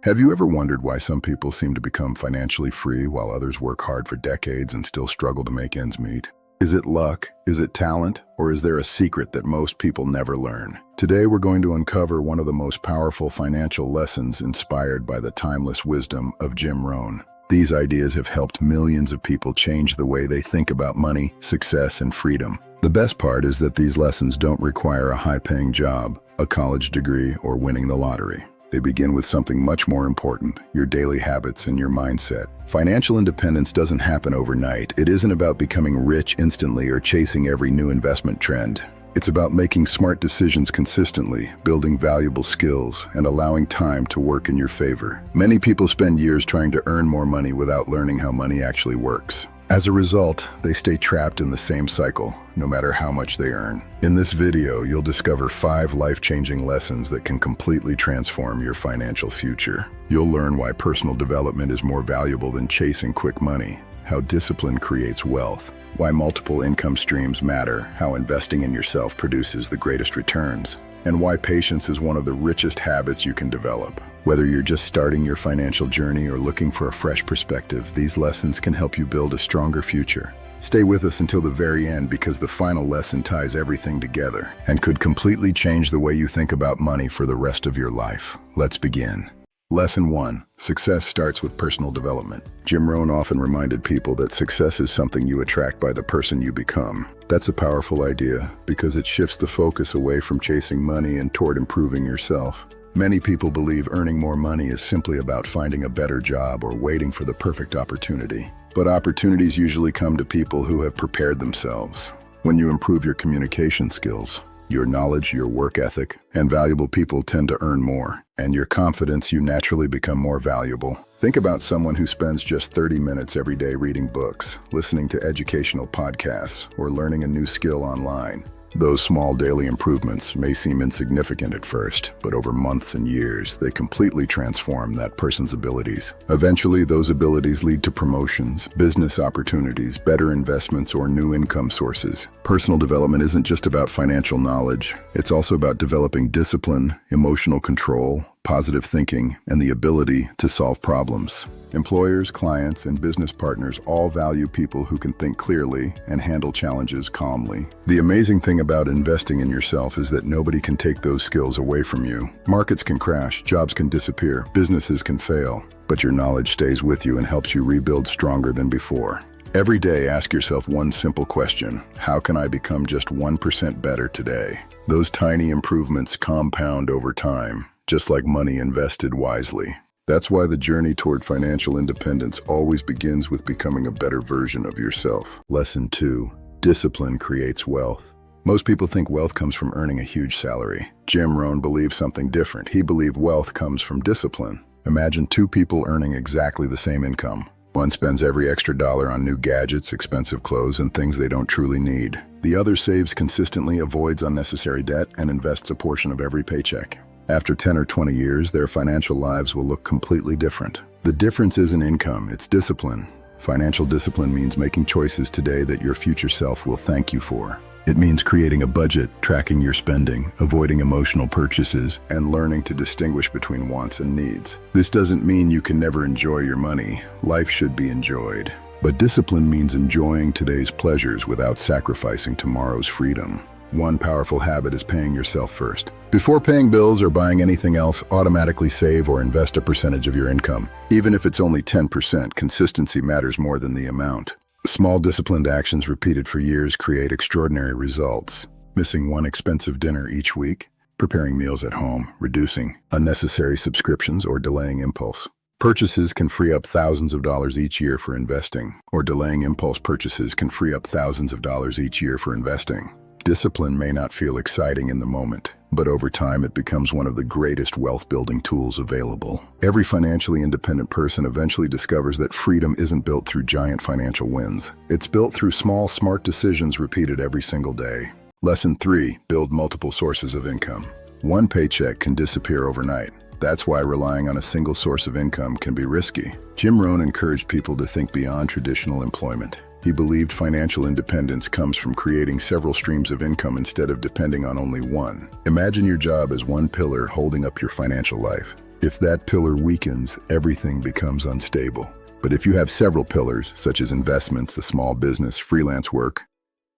Have you ever wondered why some people seem to become financially free while others work hard for decades and still struggle to make ends meet? Is it luck? Is it talent? Or is there a secret that most people never learn? Today we're going to uncover one of the most powerful financial lessons inspired by the timeless wisdom of Jim Rohn. These ideas have helped millions of people change the way they think about money, success, and freedom. The best part is that these lessons don't require a high-paying job, a college degree, or winning the lottery. They begin with something much more important, your daily habits and your mindset. Financial independence doesn't happen overnight. It isn't about becoming rich instantly or chasing every new investment trend. It's about making smart decisions consistently, building valuable skills, and allowing time to work in your favor. Many people spend years trying to earn more money without learning how money actually works. As a result, they stay trapped in the same cycle, no matter how much they earn. In this video, you'll discover 5 life-changing lessons that can completely transform your financial future. You'll learn why personal development is more valuable than chasing quick money, how discipline creates wealth, why multiple income streams matter, how investing in yourself produces the greatest returns, and why patience is one of the richest habits you can develop. Whether you're just starting your financial journey or looking for a fresh perspective, these lessons can help you build a stronger future. Stay with us until the very end because the final lesson ties everything together and could completely change the way you think about money for the rest of your life. Let's begin. Lesson 1. Success starts with personal development. Jim Rohn often reminded people that success is something you attract by the person you become. That's a powerful idea because it shifts the focus away from chasing money and toward improving yourself. Many people believe earning more money is simply about finding a better job or waiting for the perfect opportunity. But opportunities usually come to people who have prepared themselves. When you improve your communication skills, your knowledge, your work ethic, and valuable people tend to earn more. And your confidence, you naturally become more valuable. Think about someone who spends just 30 minutes every day reading books, listening to educational podcasts, or learning a new skill online. Those small daily improvements may seem insignificant at first, but over months and years, they completely transform that person's abilities. Eventually, those abilities lead to promotions, business opportunities, better investments, or new income sources. Personal development isn't just about financial knowledge. It's also about developing discipline, emotional control, positive thinking, and the ability to solve problems. Employers, clients, and business partners all value people who can think clearly and handle challenges calmly. The amazing thing about investing in yourself is that nobody can take those skills away from you. Markets can crash, jobs can disappear, businesses can fail, but your knowledge stays with you and helps you rebuild stronger than before. Every day, ask yourself one simple question: how can I become just 1% better today? Those tiny improvements compound over time, just like money invested wisely. That's why the journey toward financial independence always begins with becoming a better version of yourself. Lesson 2. Discipline creates wealth. Most people think wealth comes from earning a huge salary. Jim Rohn believed something different. He believed wealth comes from discipline. Imagine 2 people earning exactly the same income. One spends every extra dollar on new gadgets, expensive clothes, and things they don't truly need. The other saves consistently, avoids unnecessary debt, and invests a portion of every paycheck. After 10 or 20 years, their financial lives will look completely different. The difference isn't income, it's discipline. Financial discipline means making choices today that your future self will thank you for. It means creating a budget, tracking your spending, avoiding emotional purchases, and learning to distinguish between wants and needs. This doesn't mean you can never enjoy your money. Life should be enjoyed. But discipline means enjoying today's pleasures without sacrificing tomorrow's freedom. One powerful habit is paying yourself first. Before paying bills or buying anything else, automatically save or invest a percentage of your income. Even if it's only 10%, consistency matters more than the amount. Small disciplined actions repeated for years create extraordinary results. Missing one expensive dinner each week, preparing meals at home, reducing unnecessary subscriptions, or delaying impulse purchases can free up thousands of dollars each year for investing, or delaying impulse purchases can free up thousands of dollars each year for investing. Discipline may not feel exciting in the moment, but over time it becomes one of the greatest wealth-building tools available. Every financially independent person eventually discovers that freedom isn't built through giant financial wins. It's built through small, smart decisions repeated every single day. Lesson 3. Build multiple sources of income. One paycheck can disappear overnight. That's why relying on a single source of income can be risky. Jim Rohn encouraged people to think beyond traditional employment. He believed financial independence comes from creating several streams of income instead of depending on only one. Imagine your job as one pillar holding up your financial life. If that pillar weakens, everything becomes unstable. But if you have several pillars, such as investments, a small business, freelance work,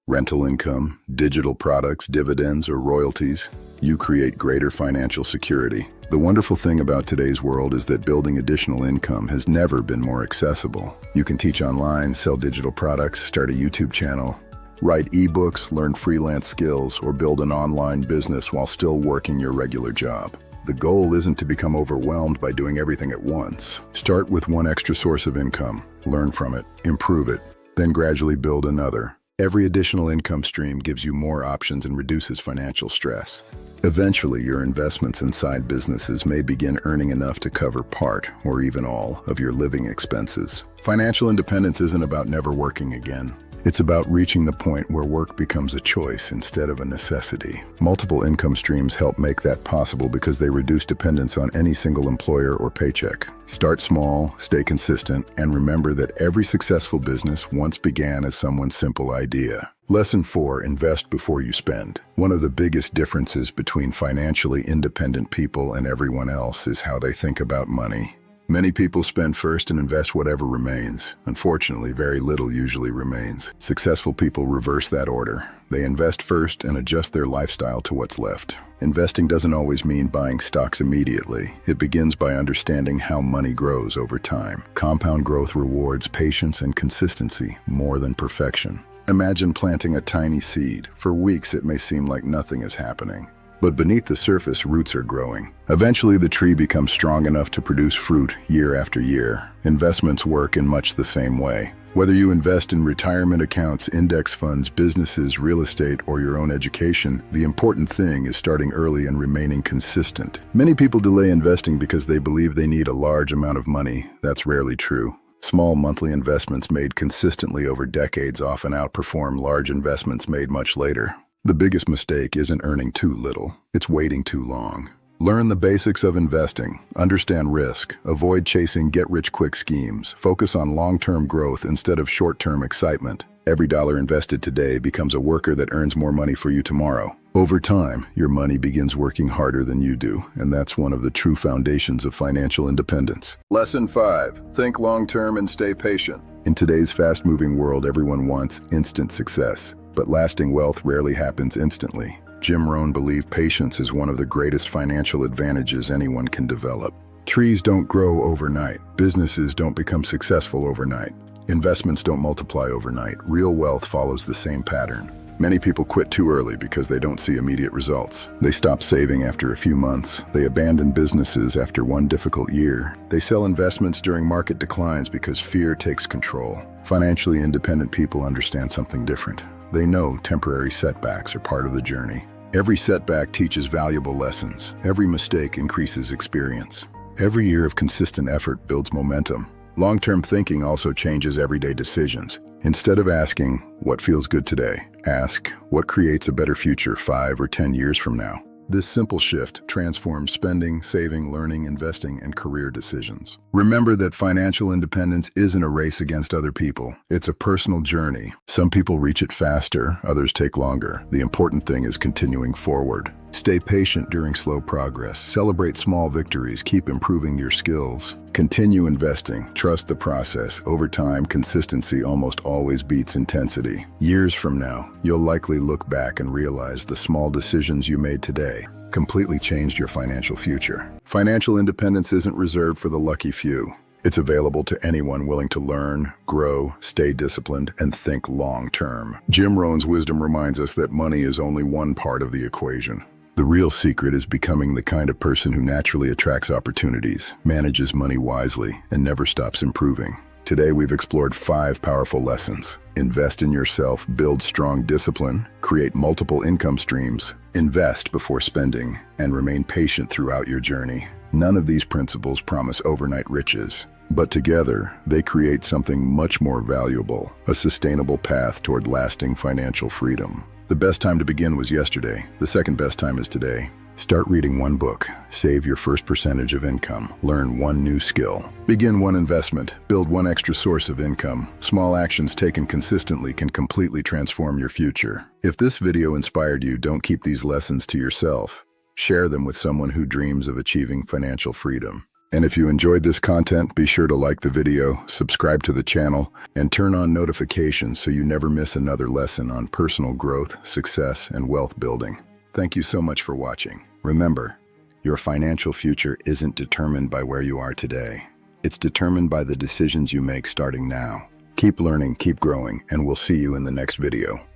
rental income, digital products, dividends, or royalties, you create greater financial security. The wonderful thing about today's world is that building additional income has never been more accessible. You can teach online, sell digital products, start a YouTube channel, write ebooks, learn freelance skills, or build an online business while still working your regular job. The goal isn't to become overwhelmed by doing everything at once. Start with one extra source of income, learn from it, improve it, then gradually build another. Every additional income stream gives you more options and reduces financial stress. Eventually, your investments in side businesses may begin earning enough to cover part, or even all, of your living expenses. Financial independence isn't about never working again. It's about reaching the point where work becomes a choice instead of a necessity. Multiple income streams help make that possible because they reduce dependence on any single employer or paycheck. Start small, stay consistent, and remember that every successful business once began as someone's simple idea. Lesson 4, invest before you spend. One of the biggest differences between financially independent people and everyone else is how they think about money. Many people spend first and invest whatever remains. Unfortunately, very little usually remains. Successful people reverse that order. They invest first and adjust their lifestyle to what's left. Investing doesn't always mean buying stocks immediately. It begins by understanding how money grows over time. Compound growth rewards patience and consistency more than perfection. Imagine planting a tiny seed. For weeks, it may seem like nothing is happening. But beneath the surface, roots are growing. Eventually, the tree becomes strong enough to produce fruit year after year. Investments work in much the same way. Whether you invest in retirement accounts, index funds, businesses, real estate, or your own education, the important thing is starting early and remaining consistent. Many people delay investing because they believe they need a large amount of money. That's rarely true. Small monthly investments made consistently over decades often outperform large investments made much later. The biggest mistake isn't earning too little, it's waiting too long. Learn the basics of investing, understand risk, avoid chasing get-rich-quick schemes, focus on long-term growth instead of short-term excitement. Every dollar invested today becomes a worker that earns more money for you tomorrow. Over time, your money begins working harder than you do, and that's one of the true foundations of financial independence. Lesson 5. Think long-term and stay patient. In today's fast-moving world, everyone wants instant success. But lasting wealth rarely happens instantly. Jim Rohn believed patience is one of the greatest financial advantages anyone can develop. Trees don't grow overnight. Businesses don't become successful overnight. Investments don't multiply overnight. Real wealth follows the same pattern. Many people quit too early because they don't see immediate results. They stop saving after a few months. They abandon businesses after one difficult year. They sell investments during market declines because fear takes control. Financially independent people understand something different. They know temporary setbacks are part of the journey. Every setback teaches valuable lessons. Every mistake increases experience. Every year of consistent effort builds momentum. Long-term thinking also changes everyday decisions. Instead of asking, what feels good today? Ask, what creates a better future 5 or 10 years from now? This simple shift transforms spending, saving, learning, investing, and career decisions. Remember that financial independence isn't a race against other people. It's a personal journey. Some people reach it faster, others take longer. The important thing is continuing forward. Stay patient during slow progress. Celebrate small victories. Keep improving your skills. Continue investing. Trust the process. Over time, consistency almost always beats intensity. Years from now, you'll likely look back and realize the small decisions you made today completely changed your financial future. Financial independence isn't reserved for the lucky few. It's available to anyone willing to learn, grow, stay disciplined, and think long-term. Jim Rohn's wisdom reminds us that money is only one part of the equation. The real secret is becoming the kind of person who naturally attracts opportunities, manages money wisely, and never stops improving. Today we've explored 5 powerful lessons. Invest in yourself, build strong discipline, create multiple income streams, invest before spending, and remain patient throughout your journey. None of these principles promise overnight riches, but together they create something much more valuable, a sustainable path toward lasting financial freedom. The best time to begin was yesterday. The second best time is today. Start reading one book, save your first percentage of income, learn one new skill, begin one investment, build one extra source of income. Small actions taken consistently can completely transform your future. If this video inspired you, don't keep these lessons to yourself. Share them with someone who dreams of achieving financial freedom. And if you enjoyed this content, be sure to like the video, subscribe to the channel, and turn on notifications so you never miss another lesson on personal growth, success, and wealth building. Thank you so much for watching. Remember, your financial future isn't determined by where you are today. It's determined by the decisions you make starting now. Keep learning, keep growing, and we'll see you in the next video.